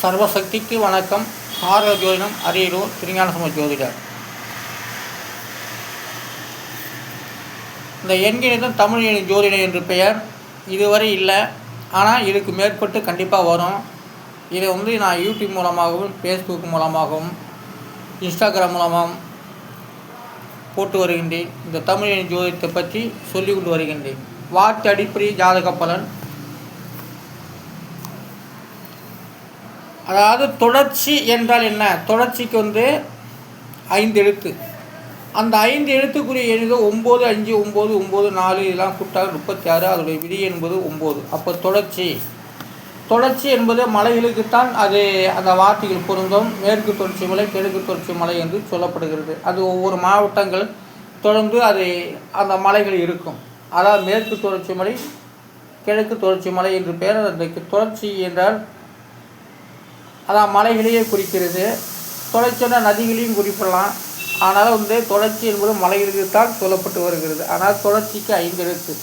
சர்வசக்திக்கு வணக்கம். ஆரோக்கிய ஜோதிடம் அரியலூர் திருஞான சம்பந்த ஜோதிடர். இந்த எண்கணிதம் தமிழ் ஜோதிடம் என்று பெயர் இதுவரை இல்லை, ஆனால் இதுக்கு மேற்பட்டு கண்டிப்பாக வரும். இதை நான் யூடியூப் மூலமாகவும் ஃபேஸ்புக் மூலமாகவும் இன்ஸ்டாகிராம் மூலமாகவும் போட்டு வருகின்றேன். இந்த தமிழ் ஜோதிடத்தை பற்றி சொல்லிக் கொண்டு வருகின்றேன். வார்த்தை அடிப்படை ஜாதக பலன், அதாவது தொடர்ச்சி என்றால் என்ன? தொடர்ச்சிக்கு 5 எழுத்து. அந்த 5 எழுத்துக்குரிய எண்கள் 9, 5, 9, 9, 4 இதெல்லாம் கூட்டாக 36. அதனுடைய விதி என்பது 9. அப்போ தொடர்ச்சி என்பது மலைகளுக்குத்தான் அது அந்த வார்த்தைகள் பொருந்தும். மேற்கு தொடர்ச்சி மலை, கிழக்கு தொடர்ச்சி மலை என்று சொல்லப்படுகிறது. அது ஒவ்வொரு மாவட்டங்கள் தொடர்ந்து அது அந்த மலைகள் இருக்கும். அதாவது மேற்கு தொடர்ச்சி மலை, கிழக்கு தொடர்ச்சி மலை என்று பெயர். அந்த தொடர்ச்சி என்றால் அதான் மலைகளையே குறிக்கிறது. தொடர்ச்சியான நதிகளையும் குறிப்பிடலாம். ஆனால் தொடர்ச்சி என்பது மலைகளுக்கு தான் சொல்லப்பட்டு வருகிறது. ஆனால் தொடர்ச்சிக்கு 5 எழுத்து.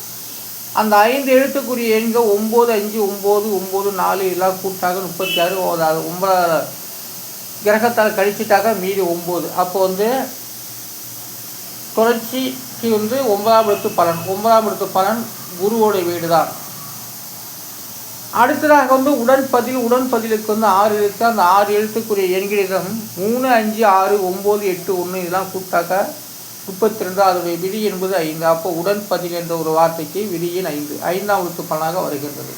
அந்த 5 எழுத்துக்குரிய எண்கள் 9, 5, 9, 9, 4 எல்லாம் கூட்டாக 36. 9 கிரகத்தால் கழிச்சிட்டாக்க மீதி 9. அப்போ தொடர்ச்சிக்கு 9ஆம் இடத்து பலன். 9ஆம் இடத்து பலன் குருவோட வீடு தான். அடுத்ததாக உடன்பதிலுக்கு 6 எழுத்து. அந்த 6 எழுத்துக்குரிய எண்களிடம் 3, 5, 6, 9, 8, 1 இதெல்லாம் கூட்டாக்க 32. அதனுடைய விதி என்பது 5. அப்போ உடன்பதில் என்ற ஒரு வார்த்தைக்கு விதியின் 5 5ஆம் இடத்து பலனாக வருகின்றது.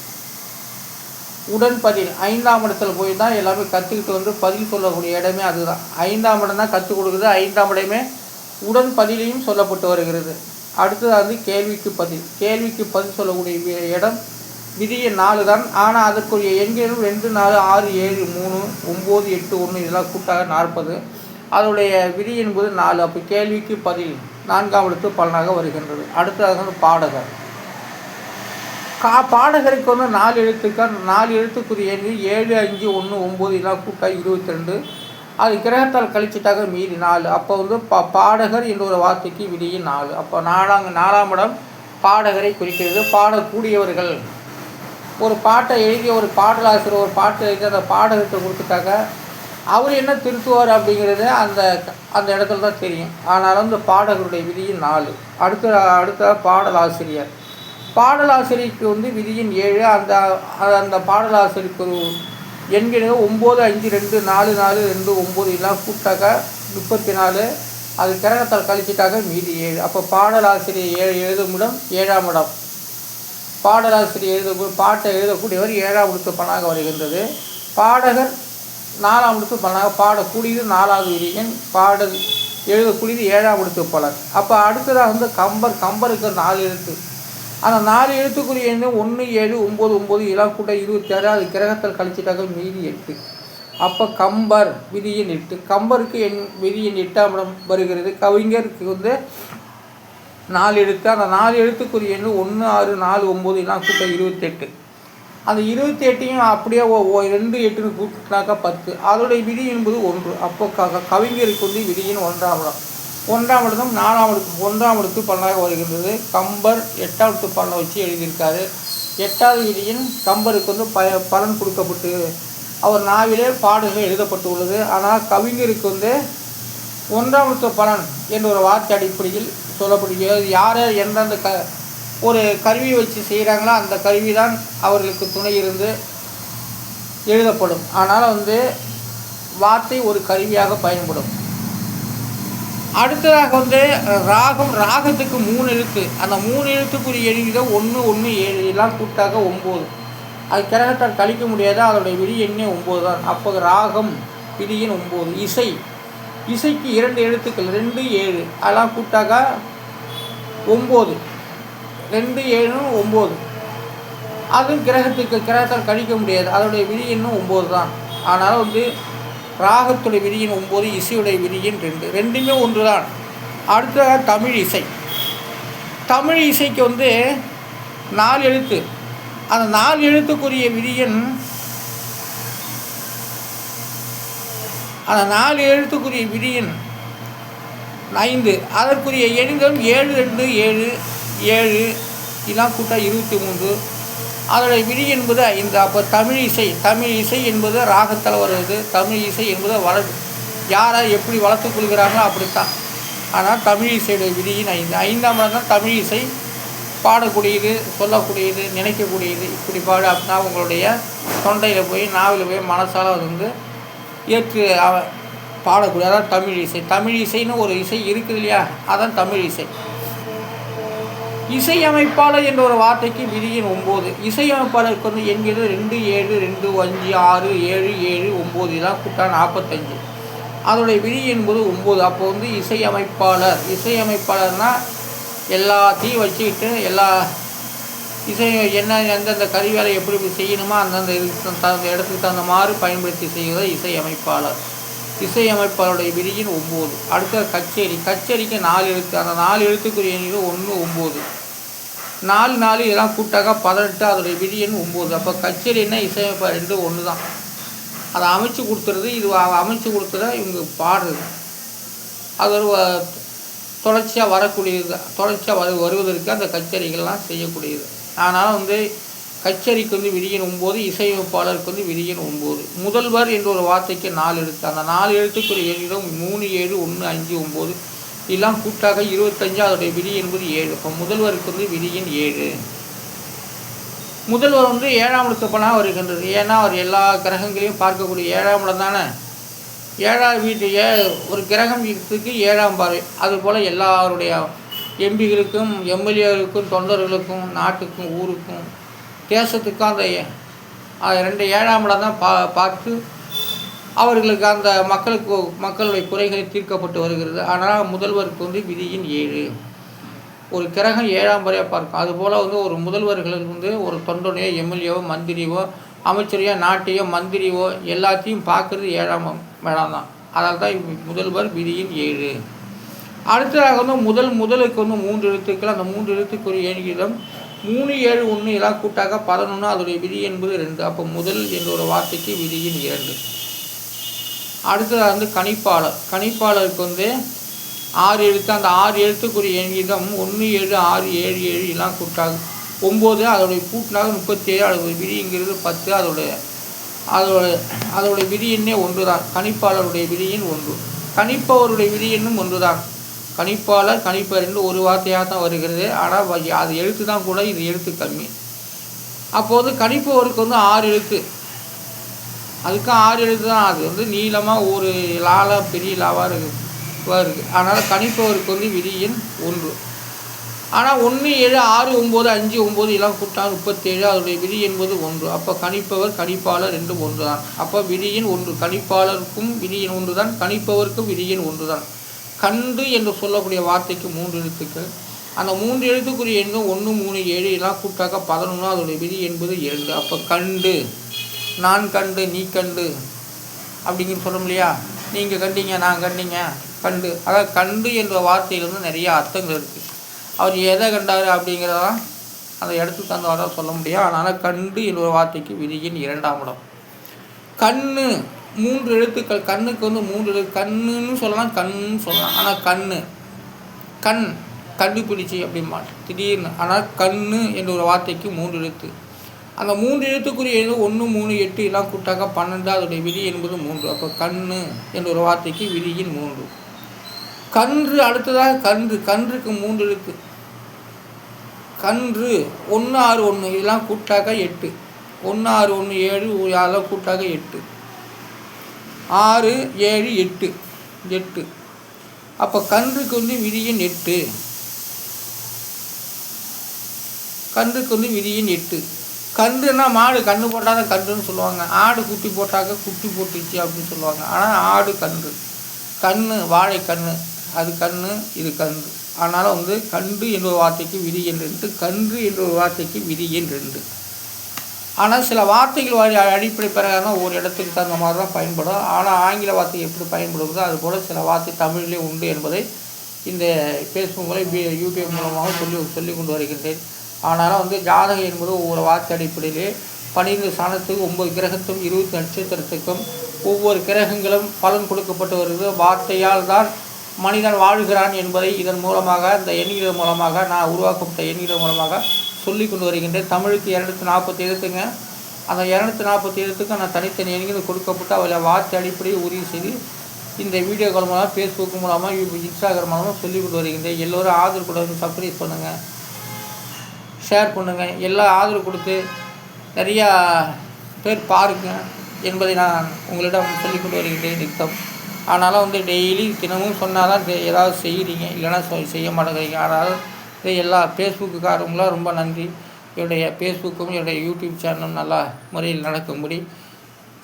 உடன்பதில் 5ஆம் இடத்துல போய் தான் எல்லாமே கற்றுக்கிட்டு பதில் சொல்லக்கூடிய இடமே அதுதான். 5ஆம் இடம் தான் கற்றுக் கொடுக்குறது. 5ஆம் இடமே உடன்பதிலையும் சொல்லப்பட்டு வருகிறது. அடுத்ததாக கேள்விக்கு பதில் சொல்லக்கூடிய இடம் விதியின் 4 தான். ஆனால் அதற்குரிய எண்களும் 2, 4, 6, 7, 3, 9, 8, 1 இதெல்லாம் கூட்டாக 40. அதனுடைய விதி என்பது 4. அப்போ கேள்விக்கு பதில் 4ஆம் இடத்து பலனாக வருகின்றது. அடுத்ததாக பாடகர். பாடகருக்கு 4 எழுத்துக்கள். 4 எழுத்துக்குரிய எண்கள் 7, 5, 1, 9 இதெல்லாம் கூட்டாக 22. அது கிரகத்தால் கழிச்சிட்டாக மீதி 4. அப்போ பாடகர் என்ற ஒரு வார்த்தைக்கு விதியின் 4. அப்போ 4ஆம் இடம் பாடகரை குறிக்கிறது. பாடக்கூடியவர்கள். ஒரு பாட்டை எழுதிய ஒரு பாடலாசிரியர் ஒரு பாட்டை எழுதி அந்த பாடகத்தை கொடுத்துட்டாக்க அவர் என்ன திருத்துவார் அப்படிங்கிறது அந்த இடத்துல தான் தெரியும். ஆனாலும் இந்த பாடகருடைய விதியின் 4. அடுத்த பாடலாசிரியருக்கு விதியின் 7. அந்த பாடலாசிரியருக்கு ஒரு எண்கள் 9, 5, 2, 4, 4, 2, 9 எல்லாம் கூட்டாக்க 34. அது கிரகத்தால் கழிச்சிட்டாக்க மீதி 7. அப்போ பாடலாசிரியர் எழுதும் இடம் 7ஆம் இடம். பாடலாசிரியர் பாட்டை எழுதக்கூடியவர் 7ஆம் இடத்து பலனாக வருகின்றது. பாடகர் 4ஆம் இடத்து பலனாக. பாடக்கூடியது 4வது விதியின். எழுதக்கூடியது 7ஆம் இடத்து பலன். அப்போ அடுத்ததாக கம்பருக்கு 4 எழுத்து. அந்த 4 எழுத்துக்குரிய எண் 1, 7, 9, 9 இதெல்லாம் கூட 26. அது கிரகத்தால் கழிச்சிட்டாக மீதி 8. அப்போ கம்பர் விதியின் 8. கம்பருக்கு விதியின் 8ஆம் இடம் வருகிறது. கவிஞருக்கு 4 எழுத்து. அந்த 4 எழுத்துக்குரிய எண் 1, 6, 4, 9 எல்லாம் கூட்ட 28. அந்த 28ஐயும் அப்படியே 2, 8 கூட்டினாக்கா 10. அதோடைய விதி என்பது 1. அப்போ கவிஞருக்கு விதியின் 1ஆம் இடம். 1ஆம் இடத்தும் 4ஆம் இடத்தும் 1ஆம் இடத்து பலனாக வருகின்றது. கம்பர் 8ஆம் இடத்து பலனை வச்சு எழுதியிருக்காரு. 8வது விதியின் கம்பருக்கு பலன் கொடுக்கப்பட்டு அவர் நாவிலே பாடல்கள் எழுதப்பட்டு உள்ளது. ஆனால் கவிஞருக்கு 1ஆம் இடத்து பலன் என்ற ஒரு வார்த்தை அடிப்படையில் சொல்லப்படுகிறது. யார் எந்தெந்த ஒரு கருவி வச்சு செய்கிறாங்களோ அந்த கருவி தான் அவர்களுக்கு துணை இருந்து எழுதப்படும். ஆனால் வார்த்தை ஒரு கருவியாக பயன்படும். அடுத்ததாக ராகத்துக்கு 3 எழுத்து. அந்த 3 எழுத்துக்குரிய எண்ணிக்கை 1, 1, 7 எல்லாம் கூட்டாக 9. அது கிரகத்தால் கழிக்க முடியாது. அதோடைய விதி எண்ணே 9 தான். அப்போ ராகம் விதியின் 9. இசைக்கு 2 எழுத்துக்கள் 2, 7 அதெல்லாம் கூட்டாக 9. 2, 7, 9. அதுவும் கிரகத்தால் கழிக்க முடியாது. அதோடைய விதி இன்னும் 9 தான். ஆனால் ராகத்துடைய விதியின் 9, இசையுடைய விதியின் 2. ரெண்டுமே ஒன்று தான். அடுத்ததாக தமிழ் இசைக்கு 4 எழுத்து. அந்த 4 எழுத்துக்குரிய விதியின் 5. அதற்குரிய எண்கள் 7, 2, 7, 7 இதெல்லாம் கூட்டா 23. அதோடைய விதி என்பது 5. அப்போ தமிழ் இசை என்பது ராகத்தில் வருவது. தமிழ் இசை என்பது யாரை எப்படி வளர்த்துக் கொள்கிறாங்களோ அப்படித்தான். ஆனால் தமிழ் இசையுடைய விதியின் 5. 5ஆம் இடம் தான் தமிழ் இசை. பாடக்கூடியது, சொல்லக்கூடியது, நினைக்கக்கூடியது. இப்படி பாடு அப்படின்னா உங்களுடைய தொண்டையில் போய் நாவில் போய் மனசால் அது வந்து ஏற்று பாடக்கூடிய அதான் தமிழ் இசை. தமிழ் இசைன்னு ஒரு இசை இருக்குது இல்லையா, அதான் தமிழ் இசை. இசையமைப்பாளர் என்ற ஒரு வார்த்தைக்கு விதியின் 9. இசையமைப்பாளருக்கு வந்து என்கிறது 2 7 2 5 6 7 7 9 இதெல்லாம் கூட்டா 45. அதோடைய விதி என்பது 9. அப்போ வந்து இசையமைப்பாளர்னால் எல்லாத்தையும் வச்சுக்கிட்டு எல்லா எந்தெந்த கருவியாலை எப்படி செய்யணுமோ அந்தந்த இடத்துக்கு தகுந்த மாதிரி பயன்படுத்தி செய்வதை இசையமைப்பாளர். இசையமைப்பாளருடைய விதியின் 9. அடுத்தது கச்சேரிக்கு 4 எழுத்து. அந்த 4 எழுத்துக்குரிய எண்ணிக்கை 1 9 4 4 இதெல்லாம் கூட்டாக 18. அதோடைய விதியின் 9. அப்போ கச்சேரின்னா இசையமைப்பாளர் 2 1 தான். அதை அமைச்சு கொடுத்துறது. இது அமைச்சு கொடுத்துட இவங்க பாடுறது. அது ஒரு தொடர்ச்சியாக வரக்கூடியது. தொடர்ச்சியாக வருவதற்கு அந்த கச்சேரிகள்லாம் செய்யக்கூடியது. அதனால் வந்து கச்சேரிக்கு வந்து விதியின் 9. இசையமைப்பாளருக்கு வந்து விதியின் 9. முதல்வர் என்ற ஒரு வார்த்தைக்கு 4 எழுத்து. அந்த 4 எழுத்துக்குரிய எண்ணிடம் 3 7 1 5 9 இதெல்லாம் கூட்டாக 25. அதோடைய விதி என்பது 7. இப்போ முதல்வருக்கு வந்து விதியின் 7. முதல்வர் வந்து 7ஆம் இடத்துப்பனாக வருகின்றது. ஏன்னா அவர் எல்லா கிரகங்களையும் பார்க்கக்கூடிய 7ஆம் இடம் தானே. 7ஆம் வீட்டு ஒரு கிரகம் வீட்டுக்கு 7ஆம் பார்வை. அதுபோல் எல்லாருடைய எம்பிகளுக்கும் எம்எல்ஏகளுக்கும் தொண்டர்களுக்கும் நாட்டுக்கும் ஊருக்கும் தேசத்துக்கும் அந்த 2 7ஆம் இடம் தான் பார்த்து அவர்களுக்கு அந்த மக்களுடைய குறைகளை தீர்க்கப்பட்டு வருகிறது. ஆனால் முதல்வருக்கு வந்து விதியின் 7. ஒரு கிரகம் 7ஆம் வரையாக பார்க்கும். அதுபோல் வந்து ஒரு முதல்வர்களுக்கு வந்து ஒரு தொண்டனையோ எம்எல்ஏவோ மந்திரியோ அமைச்சரையோ நாட்டையோ மந்திரியோ எல்லாத்தையும் பார்க்குறது 7ஆம் இடம் தான். அதனால தான் முதல்வர் விதியின் 7. அடுத்ததாக வந்து முதலுக்கு வந்து 3 எழுத்துக்கள். அந்த 3 எழுத்துக்குரிய எண்ணிடம் 3 7 1 இதெல்லாம் கூட்டாக 11. அதோடைய விதி என்பது 2. அப்போ முதல் என்ற ஒரு வார்த்தைக்கு விதியின் 2. அடுத்ததாக வந்து கணிப்பாளருக்கு வந்து 6 எழுத்து. அந்த 6 எழுத்துக்குரிய எண்ணிடம் 1 7 6 7 7 இதெல்லாம் கூட்டாக 9. அதோடைய கூட்டினாக 37. அதோடைய விதிங்கிறது 10. அதோடைய விதி எண்ணே 1 தான். கணிப்பாளருடைய விதியின் 1. கணிப்பவருடைய விதி எண்ணும் 1 தான். கணிப்பர் என்று ஒரு வார்த்தையாக தான் வருகிறது. ஆனால் அது எழுத்து தான் கூட, இது எழுத்து கம்மி. அப்போது கணிப்பவருக்கு வந்து 6 எழுத்து. அதுக்கும் 6 எழுத்து தான். அது வந்து நீளமாக ஒரு லாலா பெரிய லாவாக இருக்குது. அதனால் கணிப்பவருக்கு வந்து விதியின் 1. ஆனால் 1 7 6 9 5 9 இதெல்லாம் கூட்டாக 37. அதோடைய விதி என்பது 1. அப்போ கணிப்பாளர் 2 1 தான். அப்போ விதியின் 1. கணிப்பாளருக்கும் விதியின் 1 தான். கணிப்பவருக்கும் விதியின் 1 தான். கண்டு என்று சொல்லக்கூடிய வார்த்தைக்கு 3 எழுத்துக்கள். அந்த 3 எழுத்துக்குரிய எண்ணும் 1 3 7 இதெல்லாம் கூட்டாக 11. அதோடைய விதி என்பது 2. அப்போ கண்டு, நான் கண்டு, நீ கண்டு அப்படிங்கிற சொல்லும் இல்லையா. நீங்கள் கண்டீங்க, நான் கண்டீங்க, கண்டு. அதாவது கண்டு என்ற வார்த்தையிலிருந்து நிறைய அர்த்தங்கள் இருக்குது. அவர் எதை கண்டார் அப்படிங்கிறதான் அந்த இடத்துக்கு தந்தவாறாக சொல்ல முடியும். அதனால் கண்டு என்ற வார்த்தைக்கு விதியின் 2ஆம் இடம். கண்ணு 3 எழுத்துக்கள். கண்ணுக்கு வந்து 3 எழுத்து. கண்ணுன்னு சொல்லலாம், கண்ணுன்னு சொல்லலாம். ஆனால் கண் கண்டுபிடிச்சி அப்படிமா திடீர்னு. ஆனால் கண்ணு என்ற ஒரு வார்த்தைக்கு 3 எழுத்து. அந்த 3 எழுத்துக்குரிய எழுது 1 3 8 எல்லாம் கூட்டாக 12. அதோடைய விதி என்பது 3. அப்போ கண்ணு என்ற ஒரு வார்த்தைக்கு விதியின் 3. கன்று அடுத்ததாக கன்றுக்கு 3 எழுத்து. கன்று 1 6 1 இதெல்லாம் கூட்டாக 8. 1 6 1 7 அதெல்லாம் கூட்டாக 8. 6 7 8. அப்போ கன்றுக்கு வந்து விதியின் 8. கன்றுக்கு வந்து விதியின் 8. கன்றுன்னா மாடு கன்று போட்டால் தான் கன்றுன்னு சொல்லுவாங்க. ஆடு குட்டி போட்டாக்க குட்டி போட்டுச்சு அப்படின்னு சொல்லுவாங்க. ஆனால் ஆடு கன்று வாழை கன்று, அது கன்று, இது கன்று. அதனால் வந்து கன்று என்ற ஒரு வார்த்தைக்கு விதி எண் 2. கன்று என்ற ஒரு வார்த்தைக்கு விதி எண் 2. ஆனால் சில வார்த்தைகள் அடிப்படை பிரகாரம் ஒரு இடத்துக்கு தகுந்த மாதிரி தான் பயன்படும். ஆனால் ஆங்கில வார்த்தை எப்படி பயன்படுவதோ அதுபோல் சில வார்த்தை தமிழிலே உண்டு என்பதை இந்த ஃபேஸ்புக் மூலம் யூடியூப் மூலமாக சொல்லி கொண்டு வருகின்றேன். ஆனாலும் வந்து ஜாதகம் என்பது ஒவ்வொரு வார்த்தை அடிப்படையிலே 12 சாணத்துக்கு 9 கிரகத்தும் 20 நட்சத்திரத்துக்கும் ஒவ்வொரு கிரகங்களும் பலன் கொடுக்கப்பட்டு வருகிறது. வார்த்தையால் தான் மனிதன் வாழ்கிறான் என்பதை இதன் மூலமாக, இந்த எண்ணிக்கை மூலமாக, நான் உருவாக்கப்பட்ட எண்ணிக்கை மூலமாக சொல்லி கொண்டு வருகின்றேன். தமிழுக்கு 240 எழுத்துங்க. அந்த 240 எழுத்துக்கு நான் தனித்தனி எண்கள் கொடுக்கப்பட்டு அதில் வார்த்தை அடிப்படையை உறுதி செய்து இந்த வீடியோக்கள் மூலம், ஃபேஸ்புக் மூலமாக, இன்ஸ்டாகிராம் மூலமாக சொல்லிக் கொண்டு வருகின்றேன். எல்லோரும் ஆதரவு கொடுத்து சப்ஸ்கிரைப் பண்ணுங்கள், ஷேர் பண்ணுங்கள். எல்லாம் ஆதரவு கொடுத்து நிறையா பேர் பாருங்கள் என்பதை நான் உங்களிடம் சொல்லிக் கொண்டு வருகின்றேன் நித்தம். அதனால் டெய்லி தினமும் சொன்னால் தான் ஏதாவது செய்கிறீங்க, இல்லைன்னா செய்ய மாட்டேங்கிறீங்க. அதனால் எல்லா ஃபேஸ்புக்குக்காரவங்களாம் ரொம்ப நன்றி. என்னுடைய ஃபேஸ்புக்கும் என்னுடைய யூடியூப் சேனலும் நல்லா முறையில் நடக்கும்படி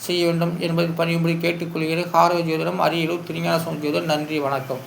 செய்ய வேண்டும் என்பதை பணியும்படி கேட்டுக்கொள்கிறேன். ஹாரோ ஜோதிடம், அரியலூர் திருஞான சம்பந்த ஜோதிடம். நன்றி, வணக்கம்.